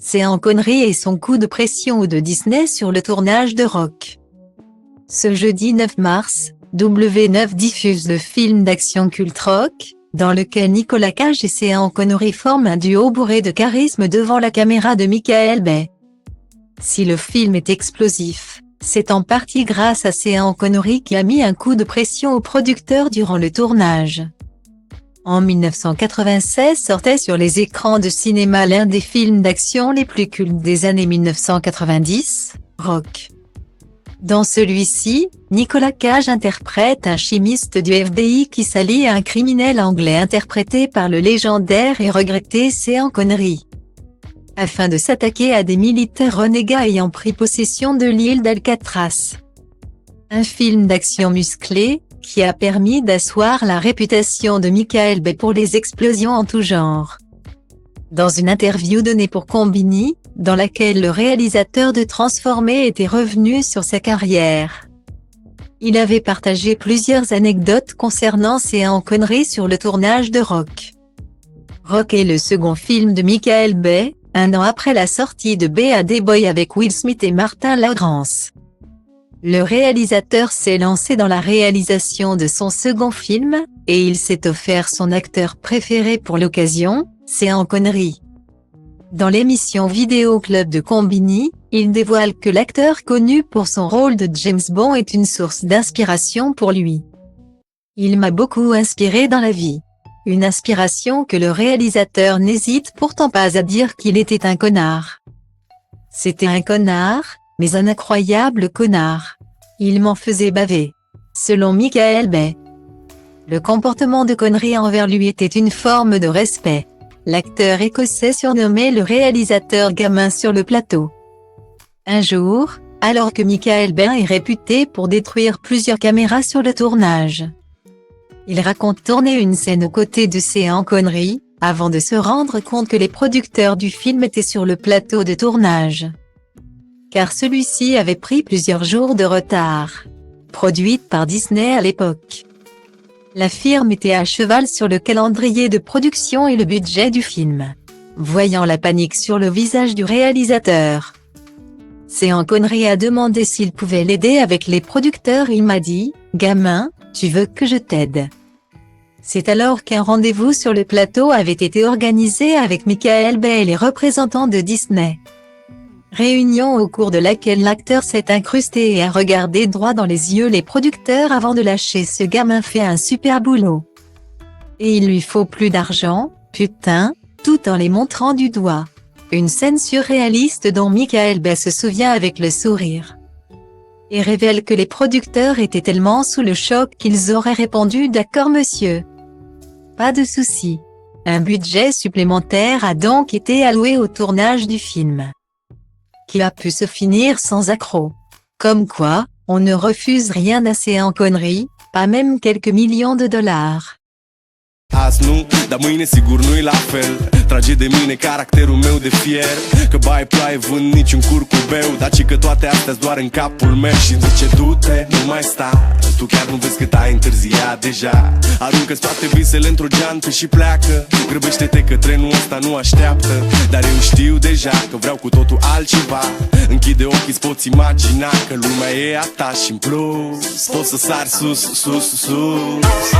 Sean Connery et son coup de pression de Disney sur le tournage de Rock. Ce jeudi 9 mars, W9 diffuse le film d'action culte Rock, dans lequel Nicolas Cage et Sean Connery forment un duo bourré de charisme devant la caméra de Michael Bay. Si le film est explosif, c'est en partie grâce à Sean Connery qui a mis un coup de pression au producteur durant le tournage. En 1996 sortait sur les écrans de cinéma l'un des films d'action les plus cultes des années 1990, Rock. Dans celui-ci, Nicolas Cage interprète un chimiste du FBI qui s'allie à un criminel anglais interprété par le légendaire et regretté Sean Connery, afin de s'attaquer à des militaires renégats ayant pris possession de l'île d'Alcatraz. Un film d'action musclé, qui a permis d'asseoir la réputation de Michael Bay pour les explosions en tout genre. Dans une interview donnée pour Combini, dans laquelle le réalisateur de Transformers était revenu sur sa carrière, il avait partagé plusieurs anecdotes concernant Sean Connery sur le tournage de Rock. Rock est le second film de Michael Bay, un an après la sortie de Bad Boy avec Will Smith et Martin Lawrence. Le réalisateur s'est lancé dans la réalisation de son second film, et il s'est offert son acteur préféré pour l'occasion, Sean Connery. Dans l'émission Vidéo Club de Combini, il dévoile que l'acteur connu pour son rôle de James Bond est une source d'inspiration pour lui. Il m'a beaucoup inspiré dans la vie. Une inspiration que le réalisateur n'hésite pourtant pas à dire qu'il était un connard. C'était un connard, mais un incroyable connard. Il m'en faisait baver. Selon Michael Bay, le comportement de Connery envers lui était une forme de respect. L'acteur écossais surnommait le réalisateur gamin sur le plateau. Un jour, alors que Michael Bay est réputé pour détruire plusieurs caméras sur le tournage, il raconte tourner une scène aux côtés de Sean Connery, avant de se rendre compte que les producteurs du film étaient sur le plateau de tournage, car celui-ci avait pris plusieurs jours de retard. Produite par Disney à l'époque, la firme était à cheval sur le calendrier de production et le budget du film. Voyant la panique sur le visage du réalisateur, Sean Connery a demandé s'il pouvait l'aider avec les producteurs. Il m'a dit, « Gamin, tu veux que je t'aide ?» C'est alors qu'un rendez-vous sur le plateau avait été organisé avec Michael Bay et les représentants de Disney. Réunion au cours de laquelle l'acteur s'est incrusté et a regardé droit dans les yeux les producteurs avant de lâcher « Ce gamin fait un super boulot. Et il lui faut plus d'argent, putain », tout en les montrant du doigt. Une scène surréaliste dont Michael Bay se souvient avec le sourire, et révèle que les producteurs étaient tellement sous le choc qu'ils auraient répondu « D'accord monsieur. Pas de souci ». Un budget supplémentaire a donc été alloué au tournage du film, qui a pu se finir sans accroc. Comme quoi, on ne refuse rien à Sean Connery, pas même quelques millions de dollars. Azi nu, dar mâine sigur nu-i la fel. Trage de mine caracterul meu de fier, că baie ploaie vând niciun curcubeu, dar ci că toate astea doar în capul meu. Și zice du-te, nu mai sta, tu chiar nu vezi cât ai întârziat deja. Aruncă-ți toate visele într-o geantă și pleacă. Grăbește-te că trenul ăsta nu așteaptă. Dar eu știu deja că vreau cu totul altceva. Închide ochii, îți poți imagina că lumea e a ta și în plus poți să sari sus, sus, sus.